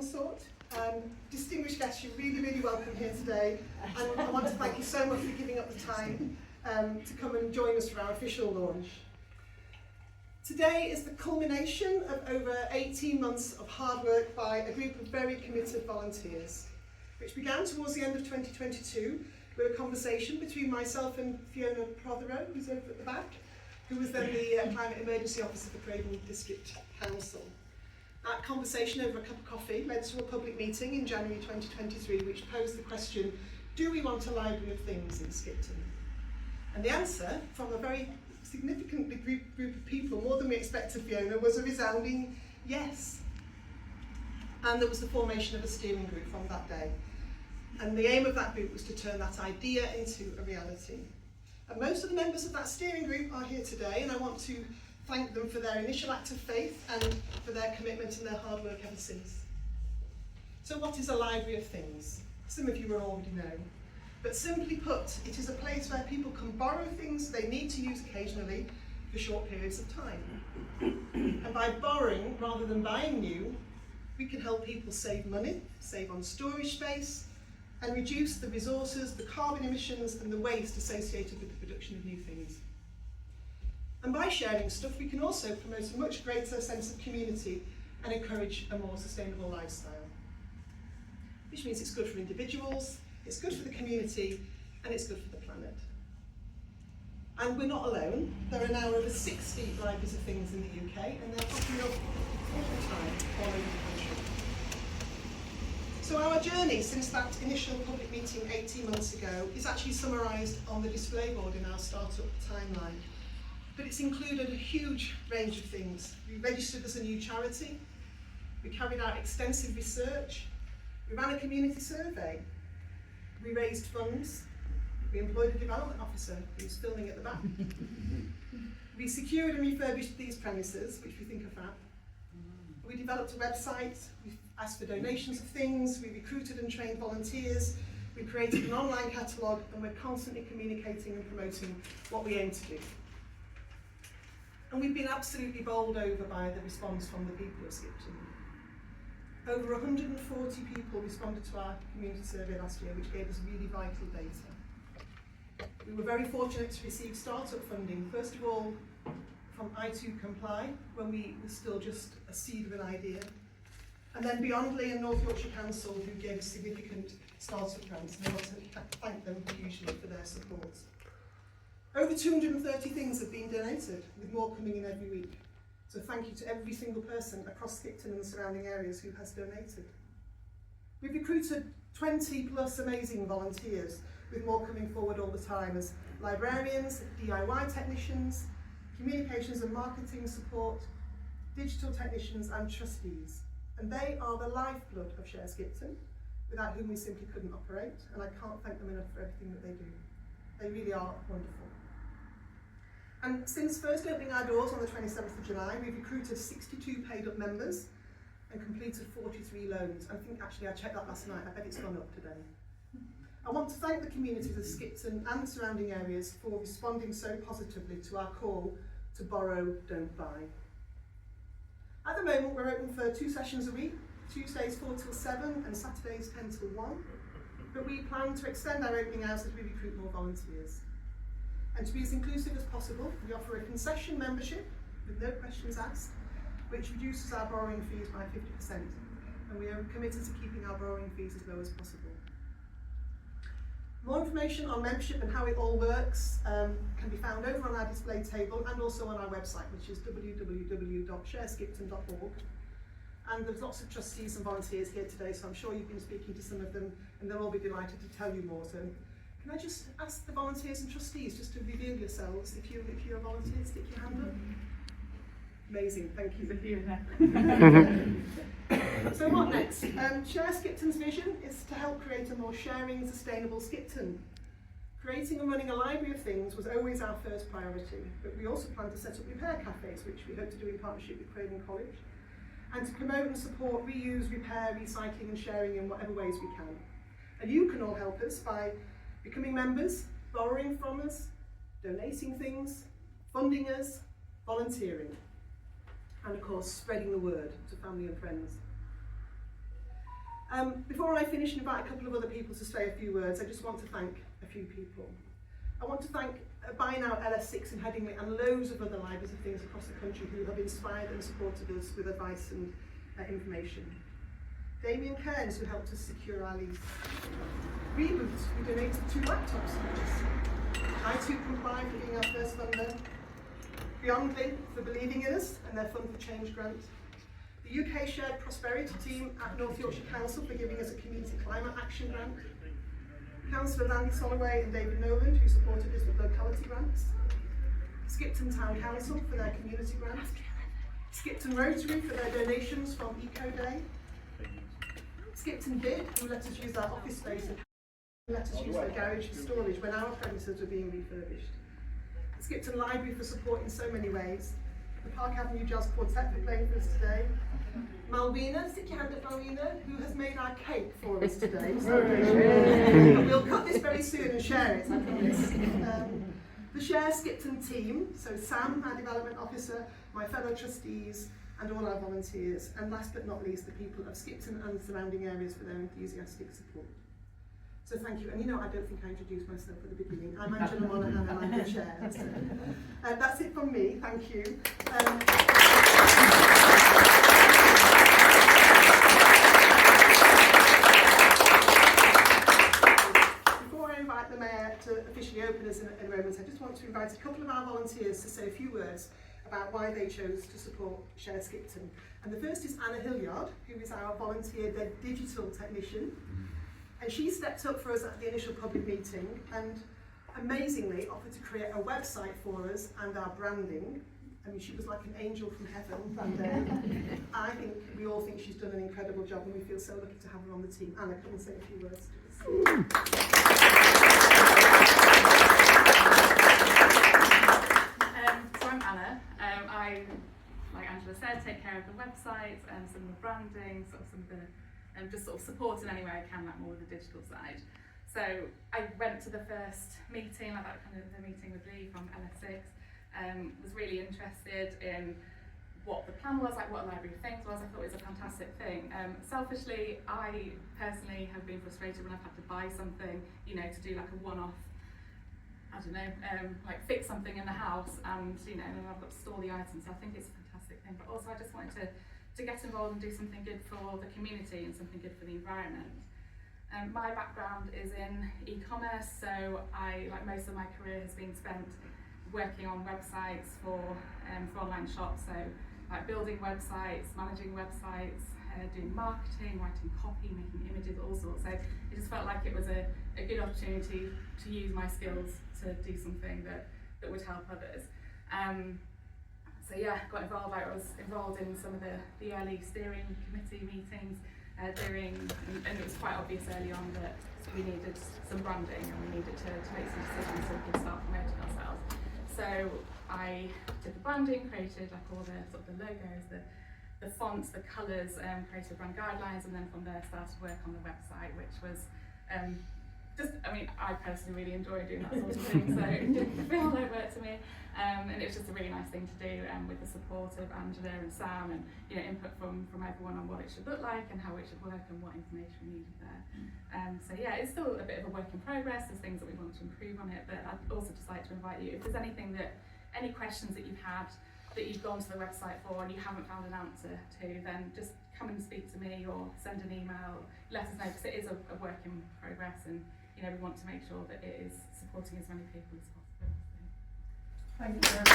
consort. Distinguished guests, you're really, really welcome here today. And I want to thank you so much for giving up the time to come and join us for our official launch. Today is the culmination of over 18 months of hard work by a group of very committed volunteers, which began towards the end of 2022 with a conversation between myself and Fiona Prothero, who's over at the back, who was then the Climate Emergency Officer for Craven District Council. That conversation over a cup of coffee led to a public meeting in January 2023 which posed the question, do we want a library of things in Skipton? And the answer from a very significant group of people, more than we expected, Fiona, was a resounding yes. And there was the formation of a steering group from that day. And the aim of that group was to turn that idea into a reality. And most of the members of that steering group are here today, and I want to thank them for their initial act of faith and for their commitment and their hard work ever since. So what is a library of things? Some of you will already know. But simply put, it is a place where people can borrow things they need to use occasionally for short periods of time. And by borrowing rather than buying new, we can help people save money, save on storage space, and reduce the resources, the carbon emissions and the waste associated with the production of new things. And by sharing stuff, we can also promote a much greater sense of community and encourage a more sustainable lifestyle. Which means it's good for individuals, it's good for the community, and it's good for the planet. And we're not alone. There are now over 60 libraries of things in the UK, and they're popping up all the time all over the country. So our journey since that initial public meeting 18 months ago is actually summarised on the display board in our startup timeline. But it's included a huge range of things. We registered as a new charity, we carried out extensive research, we ran a community survey, we raised funds, we employed a development officer who's filming at the back. We secured and refurbished these premises, which we think are fab. We developed a website, we asked for donations of things, we recruited and trained volunteers, we created an online catalogue, and we're constantly communicating and promoting what we aim to do. And we've been absolutely bowled over by the response from the people of Skipton. Over 140 people responded to our community survey last year, which gave us really vital data. We were very fortunate to receive startup funding, first of all from I2Comply, when we were still just a seed of an idea, and then Beyondly and North Yorkshire Council, who gave us significant startup grants, and I want to thank them hugely for their support. Over 230 things have been donated, with more coming in every week. So thank you to every single person across Skipton and the surrounding areas who has donated. We've recruited 20 plus amazing volunteers, with more coming forward all the time as librarians, DIY technicians, communications and marketing support, digital technicians and trustees. And they are the lifeblood of Share Skipton, without whom we simply couldn't operate, and I can't thank them enough for everything that they do. They really are wonderful. And since first opening our doors on the 27th of July, we've recruited 62 paid up members and completed 43 loans. I think actually I checked that last night, I bet it's gone up today. I want to thank the communities of Skipton and surrounding areas for responding so positively to our call to borrow, don't buy. At the moment we're open for 2 sessions a week, Tuesdays 4 till 7 and Saturdays 10 till 1. But we plan to extend our opening hours as we recruit more volunteers. And to be as inclusive as possible, we offer a concession membership with no questions asked, which reduces our borrowing fees by 50%. And we are committed to keeping our borrowing fees as low as possible. More information on membership and how it all works can be found over on our display table and also on our website, which is www.shareskipton.org. And there's lots of trustees and volunteers here today, so I'm sure you've been speaking to some of them and they'll all be delighted to tell you more. So can I just ask the volunteers and trustees just to reveal yourselves? If you're a volunteer, stick your hand up. Amazing, thank you. So what next? Share Skipton's vision is to help create a more sharing, sustainable Skipton. Creating and running a library of things was always our first priority, but we also plan to set up repair cafes, which we hope to do in partnership with Craven College, and to promote and support reuse, repair, recycling and sharing in whatever ways we can. And you can all help us by becoming members, borrowing from us, donating things, funding us, volunteering, and of course spreading the word to family and friends. Before I finish and invite a couple of other people to say a few words, I just want to thank a few people. I want to thank Buy Now LS6 in Headingley and loads of other libraries and things across the country who have inspired and supported us with advice and information. Damien Kearns, who helped us secure our lease. Reboot, who donated 2 laptops to us. I2Comply for being our first funder. Beyond Link for believing in us and their Fund for Change grant. The UK Shared Prosperity team at North Yorkshire Council for giving us a Community Climate Action grant. Councillors Andy Soloway and David Noland, who supported us with locality grants. Skipton Town Council for their community grant. Skipton Rotary for their donations from Eco Day. Skipton Bid, who let us use our office space and let us use their garage and storage when our premises were being refurbished. The Skipton Library for support in so many ways. The Park Avenue Jazz Quartet for playing for us today. Malvina, stick your hand up Malvina, who has made our cake for us today. So we'll cut this very soon and share it, I promise. The Share Skipton team, so Sam, our development officer, my fellow trustees, and all our volunteers, and last but not least, the people of Skipton and surrounding areas for their enthusiastic support. So thank you, and you know I don't think I introduced myself at the beginning. I'm Angela Monaghan and I'm the chair. So, that's it from me, thank you. Before I invite the Mayor to officially open us in a moment, I just want to invite a couple of our volunteers to say a few words about why they chose to support Share Skipton. And the first is Anna Hilliard, who is our volunteer digital technician. And she stepped up for us at the initial public meeting and amazingly offered to create a website for us and our branding. I mean, she was like an angel from heaven that day. I think we all think she's done an incredible job and we feel so lucky to have her on the team. Anna, come and say a few words to us. So I'm Anna. I, like Angela said, take care of the website and some of the branding, sort of some of the just sort of support in any way I can, like more with the digital side. So I went to the first meeting, like that kind of the meeting with Lee from LS6, was really interested in what the plan was, like what a library of things was. I thought it was a fantastic thing. Selfishly, I personally have been frustrated when I've had to buy something, you know, to do like a one-off, I don't know, like fix something in the house and, you know, and I've got to store the items. So I think it's a fantastic thing, but also I just wanted to get involved and do something good for the community and something good for the environment. My background is in e-commerce, so like most of my career has been spent working on websites for online shops, so like building websites, managing websites, doing marketing, writing copy, making images, all sorts. So it just felt like it was a good opportunity to use my skills to do something that would help others. So yeah, got involved. I was involved in some of the early steering committee meetings, and it was quite obvious early on that we needed some branding and we needed to make some decisions so we could start promoting ourselves. So I did the branding, created like all the sort of the logos, the fonts, the colours, created brand guidelines, and then from there started work on the website, which was I personally really enjoy doing that sort of thing, so it didn't feel like work to me. And it was just a really nice thing to do with the support of Angela and Sam and, you know, input from everyone on what it should look like and how it should work and what information we needed there. So yeah, it's still a bit of a work in progress. There's things that we want to improve on it, but I'd also just like to invite you, if there's any questions that you've had that you've gone to the website for and you haven't found an answer to, then just come and speak to me or send an email, let us know, because it is a work in progress and, you know, we want to make sure that it is supporting as many people as possible. Thank you very much.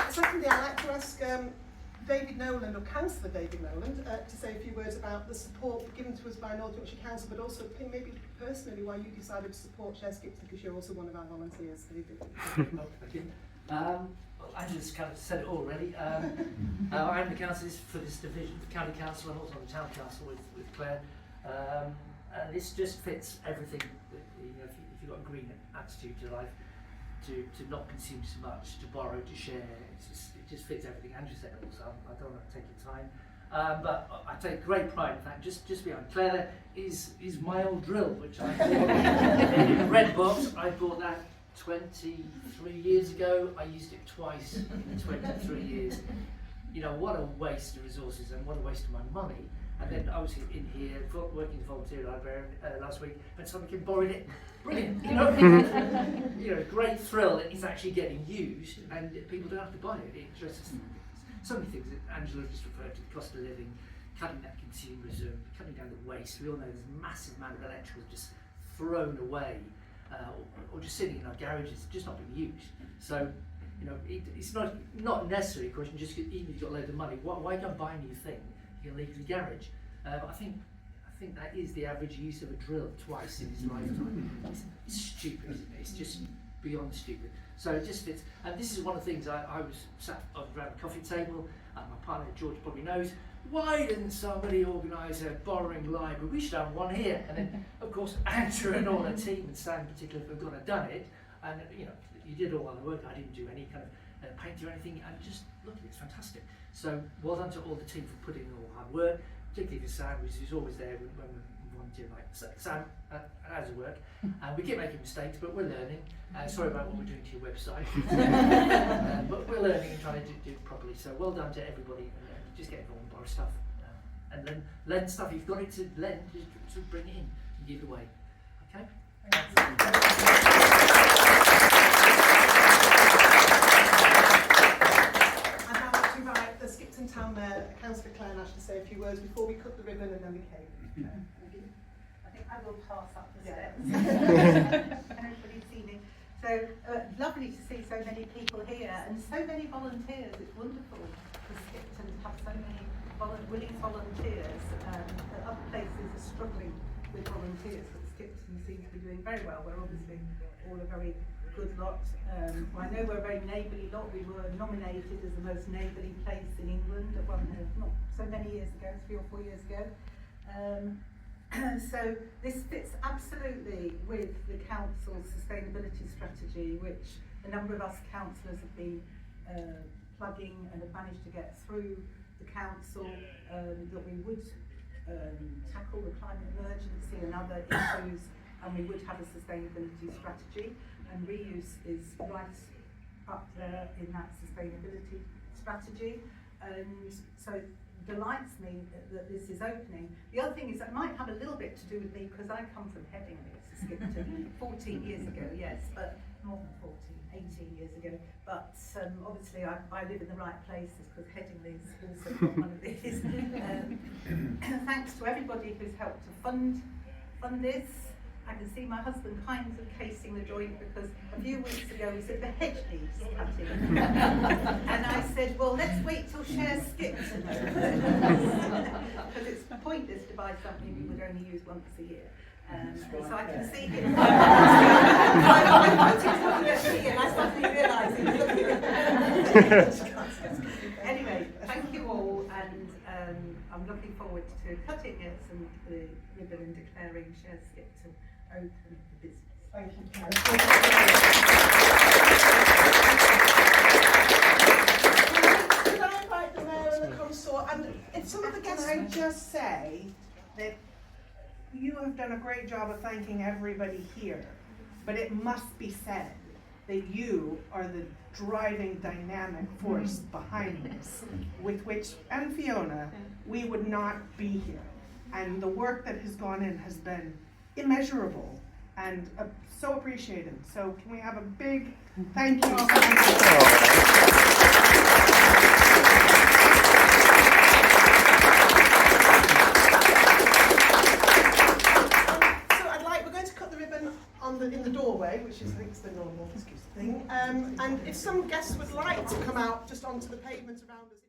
Secondly, I'd like to ask David Noland, or Councillor David Noland, to say a few words about the support given to us by North Yorkshire Council, but also maybe personally why you decided to support Share Skipton, because you're also one of our volunteers. David. Thank you. Well, Angela's kind of said it already. I'm the councillor for this division, the county council, and also on the town council with Claire. And this just fits everything. You know, if you've got a green attitude to life, to not consume too much, to borrow, to share, it just fits everything. Angela said it also. I don't want to take your time, but I take great pride in fact. Just behind Claire is my old drill, which I bought in a red box. I bought that 23 years ago. I used it twice in 23 years. You know, what a waste of resources and what a waste of my money. And then I was in here working as a volunteer librarian last week, and someone came borrowed it. Brilliant, you know, you know, great thrill that it's actually getting used, and people don't have to buy it. It's just so many things that Angela just referred to: the cost of living, cutting that consumerism, cutting down the waste. We all know there's a massive amount of electrical just thrown away, or just sitting in our garages, just not being used. So, you know, it's not necessarily a question. Just even if you've got a load of money, why go and buy a new thing? You can leave the garage. But I think that is the average use of a drill twice in his lifetime. It's stupid, isn't it? It's just beyond stupid. So it just fits. And this is one of the things I was sat around a coffee table, and my partner George probably knows, why didn't somebody organise a borrowing library? We should have one here. And then, of course, Andrew and all the team, and Sam in particular, have gone and done it. And, you know, you did all the work. I didn't do any kind of painting or anything. And just look at it, it's fantastic. So well done to all the team for putting in all the hard work, particularly for Sam, who's always there when we volunteer. Like Sam, how's it work? And we keep making mistakes, but we're learning. Sorry about what we're doing to your website, but we're learning and trying to do it properly. So well done to everybody, and just get involved and borrow stuff, and then lend stuff. You've got it to lend, just bring it in and give it away. Okay. The Skipton Town Mayor, Councillor Claire Nash, to say a few words before we cut the ribbon and then we cave. I think I will pass up the steps. Everybody's evening. So lovely to see so many people here and so many volunteers. It's wonderful for Skipton to have so many willing volunteers. Other places are struggling with volunteers, but Skipton seems to be doing very well. We're obviously all a very good lot. I know we're a very neighbourly lot. We were nominated as the most neighbourly place in England at not so many years ago, 3 or 4 years ago. So this fits absolutely with the council's sustainability strategy, which a number of us councillors have been plugging and have managed to get through the council, that we would tackle the climate emergency and other issues, and we would have a sustainability strategy. And reuse is right up there in that sustainability strategy, and so it delights me that this is opening. The other thing is that might have a little bit to do with me, because I come from Headingley, it's Skipton, 14 years ago, yes, but more than 14, 18 years ago. But obviously I live in the right places, because Headingley's also got one of these. Thanks to everybody who's helped to fund this. I can see my husband kind of casing the joint, because a few weeks ago he said the hedge needs cutting. And I said, well, let's wait till Share Skipton. Because it's pointless to buy something you would only use once a year. So I can see him. And I suddenly realised he was looking at Anyway, thank you all, and I'm looking forward to cutting it and the ribbon and declaring Share Skipton open for business. Thank you, Karen. Could I invite the Mayor and the Consort, and if some of the guests... Can I just say that you have done a great job of thanking everybody here, but it must be said that you are the driving dynamic force behind this, with which, and Fiona, we would not be here. And the work that has gone in has been immeasurable and so appreciated. So can we have a big thank you? In the doorway, which is, I think, the normal thing. And if some guests would like to come out just onto the pavement around us.